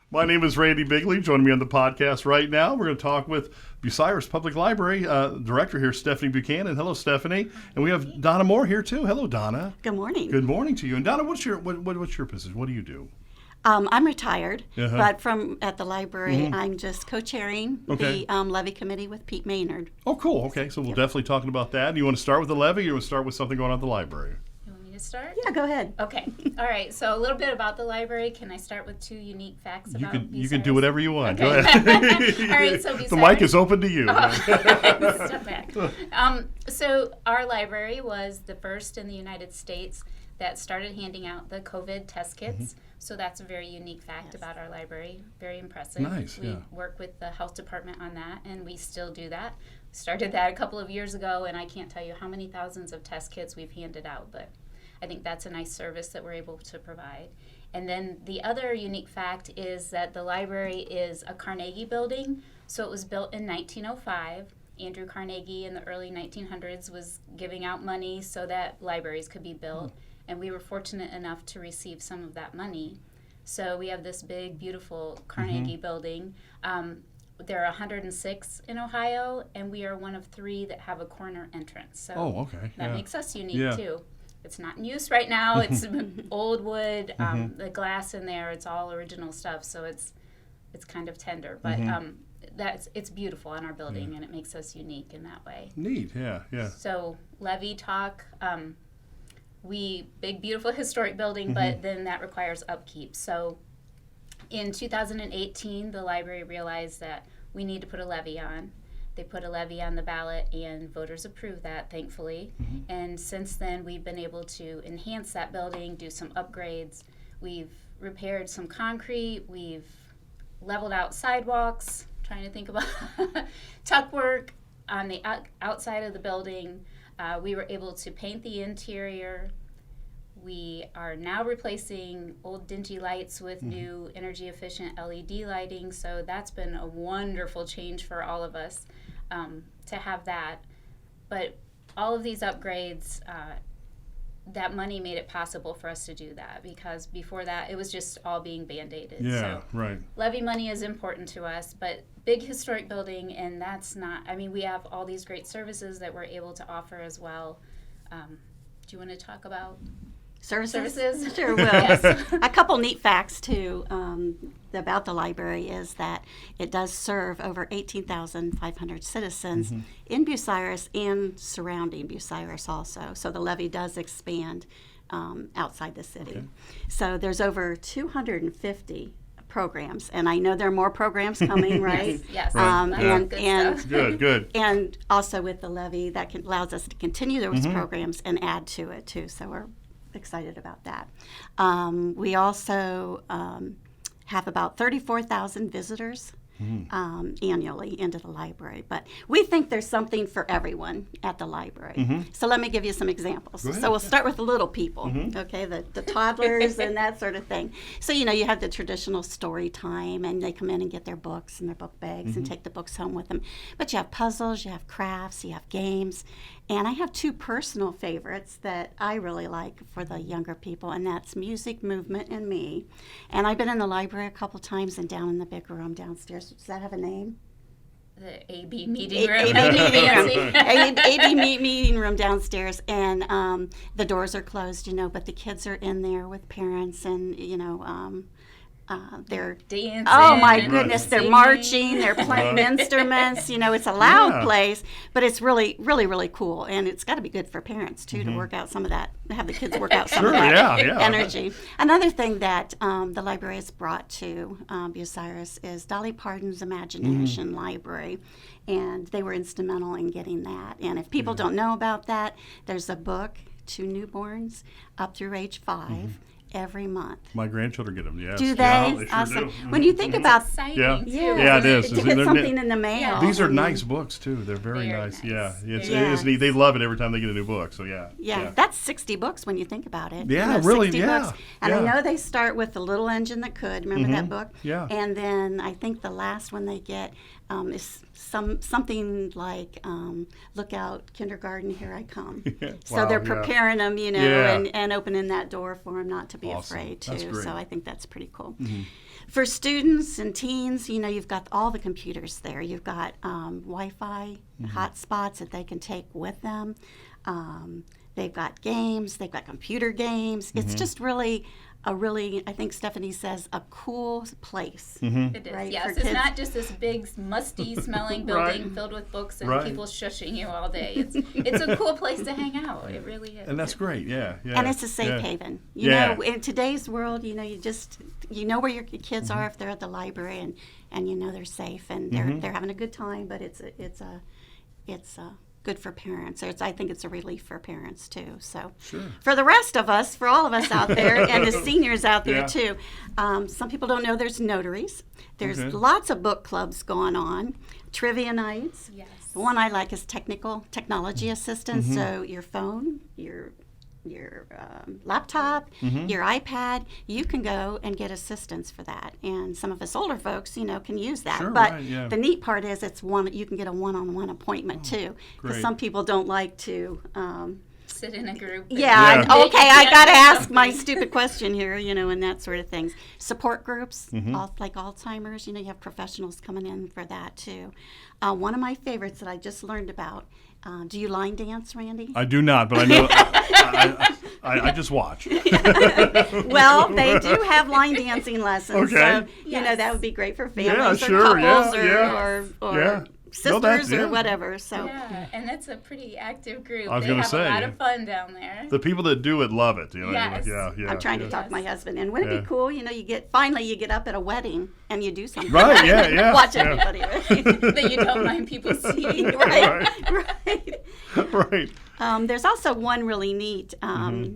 My name is Randy Bigley. Joining me on the podcast right now, we're going to talk with Bucyrus Public Library Director here, Stephanie Buchanan. Hello, Stephanie. And we have Dona Mohr here, too. Hello, Dona. Good morning. Good morning to you. And Dona, what's your position? What do you do? I'm retired, but at the library, I'm just co-chairing the levy committee with Pete Maynard. Oh, cool. Okay, so we'll definitely talking about that. Do you want to start with the levy, or you want to start with something going on at the library? You want me to start? Yeah, go ahead. Okay. All right. So a little bit about the library. Can I start with two unique facts about Bucyrus? You can do whatever you want. Okay. Go ahead. All right. So the mic is open to you. Step back. So our library was the first in the United States that started handing out the COVID test kits. So that's a very unique fact about our library. Very impressive. Nice, We work with the health department on that, and we still do that. Started that a couple of years ago, and I can't tell you how many thousands of test kits we've handed out, but I think that's a nice service that we're able to provide. And then the other unique fact is that the library is a Carnegie building. So it was built in 1905. Andrew Carnegie in the early 1900s was giving out money so that libraries could be built. And we were fortunate enough to receive some of that money. So we have this big, beautiful Carnegie building. There are 106 in Ohio, and we are one of 3 that have a corner entrance. So that makes us unique, too. It's not in use right now. It's old wood, the glass in there. It's all original stuff, so it's kind of tender. But it's beautiful in our building, and it makes us unique in that way. Neat, yeah. So levy talk. Big, beautiful historic building, but then that requires upkeep. So in 2018, the library realized that we need to put a levy on. They put a levy on the ballot, and voters approved that, thankfully. And since then, we've been able to enhance that building, do some upgrades. We've repaired some concrete. We've leveled out sidewalks, trying to think about tuck work on the outside of the building. We were able to paint the interior. We are now replacing old dingy lights with new energy efficient LED lighting. So that's been a wonderful change for all of us to have that. But all of these upgrades, that money made it possible for us to do that, because before that it was just all being band-aided. Yeah, right. Levy money is important to us, but big historic building, and that's not, we have all these great services that we're able to offer as well. Do you want to talk about services? Sure will. Yes. A couple neat facts, too, about the library is that it does serve over 18,500 citizens in Bucyrus and surrounding Bucyrus also. So the levy does expand outside the city. Okay. So there's over 250 programs, and I know there are more programs coming, right? Yes. Good. And also with the levy, that allows us to continue those programs and add to it, too. So we're excited about that. We also have about 34,000 visitors annually into the library. But we think there's something for everyone at the library. So let me give you some examples. So we'll start with the little people, okay, the toddlers and that sort of thing. So, you have the traditional story time, and they come in and get their books and their book bags and take the books home with them. But you have puzzles, you have crafts, you have games. And I have 2 personal favorites that I really like for the younger people, and that's music, movement, and me. And I've been in the library a couple times and down in the big room downstairs. Does that have a name? The AB meeting room. AB meeting room downstairs, and the doors are closed, but the kids are in there with parents, and they're dancing. Oh my goodness, they're marching, they're playing instruments. It's a loud place, but it's really, really, really cool, and it's got to be good for parents too to work out some of that, have the kids work out some of that energy. Another thing that the library has brought to Bucyrus is Dolly Parton's Imagination Library, and they were instrumental in getting that. And if people don't know about that, there's a book to newborns up through age 5. Every month. My grandchildren get them, yes. Do they? Yeah, they awesome. sure do. When you think about it is. To get something in the mail. Yeah. These are nice books too. They're very nice. Yeah, it is neat. They love it every time they get a new book. So yeah. That's 60 books when you think about it. Yeah, really. 60 books. And I know they start with The Little Engine That Could. Remember that book? Yeah. And then I think the last one they get is something like look out, kindergarten, here I come. So Wow, they're yeah. preparing them, you know, Yeah. and opening that door for them not to be Awesome. afraid That's too. great. So I think that's pretty cool. For students and teens, you know, you've got all the computers there. You've got Wi-Fi hotspots that they can take with them. They've got games. They've got computer games. It's just really I think Stephanie says, a cool place. It is, Right, yes. for It's kids. not just this big, musty-smelling building filled with books and people shushing you all day. It's a cool place to hang out. It really is. And that's great. Yeah. And it's a safe haven. You know, in today's world, you know, you know where your kids are if they're at the library, and you know they're safe and they're having a good time. But it's good for parents. I think it's a relief for parents too. So for the rest of us, for all of us out there, and the seniors out there too, some people don't know there's notaries. There's lots of book clubs going on, trivia nights. Yes. The one I like is technology assistance. So your phone, your laptop, your iPad, you can go and get assistance for that. And some of us older folks, you know, can use that. Sure, but right, yeah. the neat part is you can get a one-on-one appointment too. Because great. some people don't like to. Sit in a group. Yeah. Okay, I Yeah. got to ask my stupid question here, you know, and that sort of things. Support groups, like Alzheimer's, you know, you have professionals coming in for that too. One of my favorites that I just learned about. Do you line dance, Randy? I do not, but I know. I just watch. Well, they do have line dancing lessons. Okay. So, you know, that would be great for families Yeah, or sure, couples yeah. or sisters or whatever. So Yeah, and it's a pretty active group. I was They gonna have say, a lot of fun down there. The people that do it love it. You know. Yes. Yeah. I'm trying to talk my husband. And wouldn't it be cool, you know, you get up at a wedding and you do something. Right, yeah. Watch yeah. everybody, right? That you don't mind people seeing. right. Right. There's also one really neat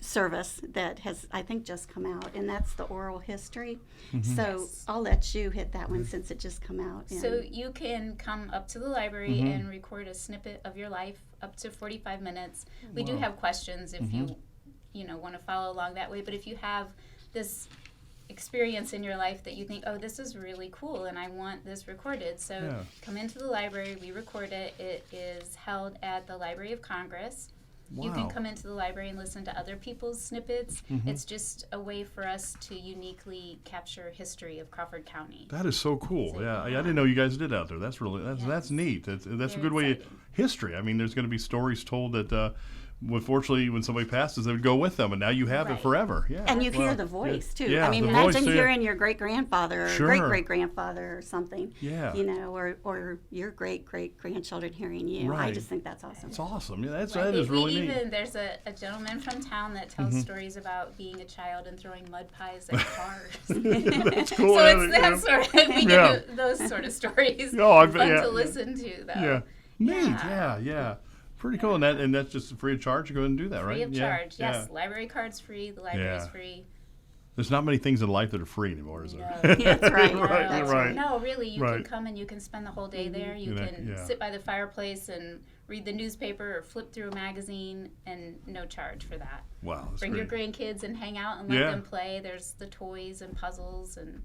service that has, I think, just come out, and that's the oral history. So I'll let you hit that one since it just come out. And So you can come up to the library and record a snippet of your life, up to 45 minutes. We do have questions if you know, want to follow along that way. But if you have this experience in your life that you think, oh, this is really cool and I want this recorded, so come into the library, we record it. It is held at the Library of Congress. You can come into the library and listen to other people's snippets. It's just a way for us to uniquely capture history of Crawford County. That is so cool. Yeah, I didn't know you guys did out there. That's neat. That's a Very good way. exciting. History. I mean, there's going to be stories told that. Unfortunately, when somebody passes, they would go with them, and now you have it Right. forever. Yeah, And you wow. hear the voice too. Yeah, I mean, the imagine voice, hearing your great grandfather or Sure. great great grandfather or something. Yeah. You know, or your great great grandchildren hearing you. I Right. just think that's awesome. It's awesome. Yeah, that Right. is really neat. Even there's a gentleman from town that tells stories about being a child and throwing mud pies at cars. That's cool. So yeah, it's that sort of, we Yeah. do those sort of stories. Oh, I bet- Fun yeah. to listen to, though. Yeah, neat. Yeah. Yeah. Pretty cool. And that's just free of charge to go and do that, right? Free of charge, Yeah. yes. Library card's free, the library's Yeah. free. There's not many things in life that are free anymore, is there? No. That's right. Right, That's right. No, really, you Right. can come and you can spend the whole day there. You Yeah, can yeah. sit by the fireplace and read the newspaper or flip through a magazine, and no charge for that. Wow, that's Bring great. your grandkids and hang out and let Yeah. them play. There's the toys and puzzles and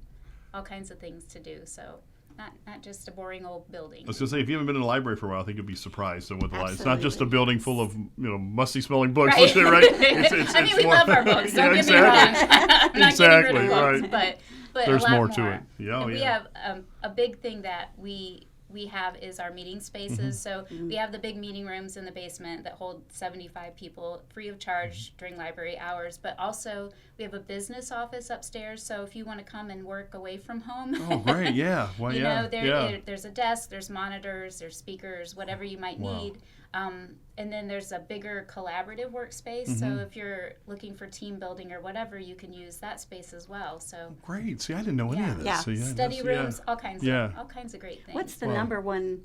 all kinds of things to do. So not just a boring old building. I was gonna say, if you haven't been in a library for a while, I think you'd be surprised at what the library. It's not just a Absolutely. building full of musty smelling books, Right. right? It's I mean, we more- love our books. Don't Yeah, get me wrong. exactly. I'm not Exactly, getting rid of books, right. but There's a lot more to it. Yeah, And we yeah. have a big thing that we have is our meeting spaces. So we have the big meeting rooms in the basement that hold 75 people free of charge during library hours. But also we have a business office upstairs. So if you want to come and work away from home, Oh, great. Yeah. Well, you yeah. know, there's a desk, there's monitors, there's speakers, whatever you might Wow. need. And then there's a bigger collaborative workspace. So if you're looking for team building or whatever, you can use that space as well. So Great. See, I didn't know any of this. Yeah. So, study that's- rooms, all kinds of great things. What's the Wow. number one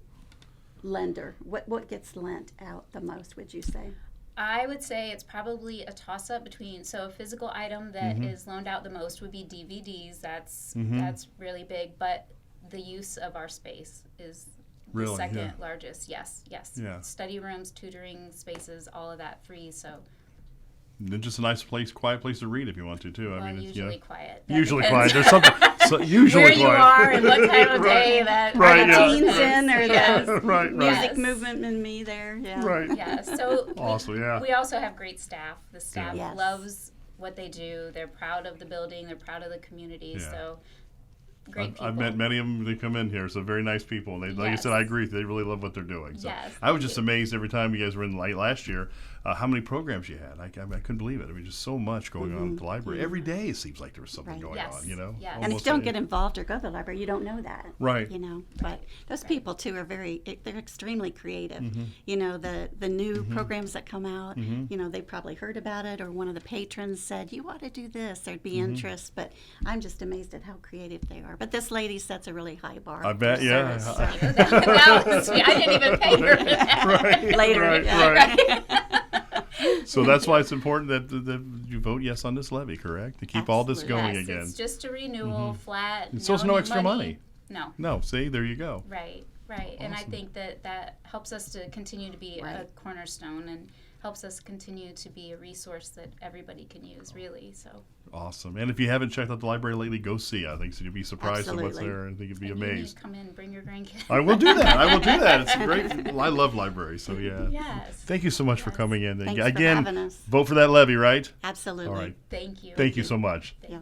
lender? What gets lent out the most, would you say? I would say it's probably a toss-up between, so a physical item that is loaned out the most would be DVDs. That's really big, but the use of our space is the Really, second yeah. largest. Yes. Yeah. Study rooms, tutoring spaces, all of that free. So And just a nice place, quiet place to read if you want to, too. well, I mean, it's usually quiet. That usually depends. quiet. There's So usually where you quiet. are and what time of Right. day that Right, the yeah. teens in or Yes. the Right, music Yes. movement in me there. Yeah. Right. Yeah, so Awesome, yeah. we also have great staff. The staff Yes. loves what they do. They're proud of the building. They're proud of the community. Yeah. So great people. I've met many of them. They come in here, so very nice people. And they, like I said, I Yes. agree. They really love what they're doing. So Yes, I was thank just you. amazed every time you guys were in last year, how many programs you had. I couldn't believe it. I mean, just so much going on at the library. Every day it seems like there was something Right. going Yes. on, you know? Yes. And if Almost you don't any- get involved or go to the library, you don't know that. Right. You know, but those people too are they're extremely creative. Mm-hmm. You know, the new programs that come out, you know, they probably heard about it or one of the patrons said, you ought to do this, there'd be Mm-hmm. interest, but I'm just amazed at how creative they are. But this lady sets a really high bar. I for bet, yeah. service, That was, I didn't even pay her for that. Right. Later, Right. yeah. Right. So that's why it's important that you vote yes on this levy, correct? To keep all this Absolutely. going Yes, again. It's just a renewal, flat. And so it's no new extra money. No. No, see, there you go. Right, right. And I Awesome. think that helps us to continue to be a Right. cornerstone and helps us continue to be a resource that everybody can use, really. So Awesome. And if you haven't checked out the library lately, go see. I think so you'd be surprised at what's Absolutely. there. I think you'd be and you need amazed. to come in, bring your grandkids. I will do that. I will do that. It's great. I love libraries, so yeah. Yes. Thank you so much for Yes. coming in. Thanks for Again, having us. vote for that levy, right? Absolutely. All right. Thank you. Thank you so much. Yeah.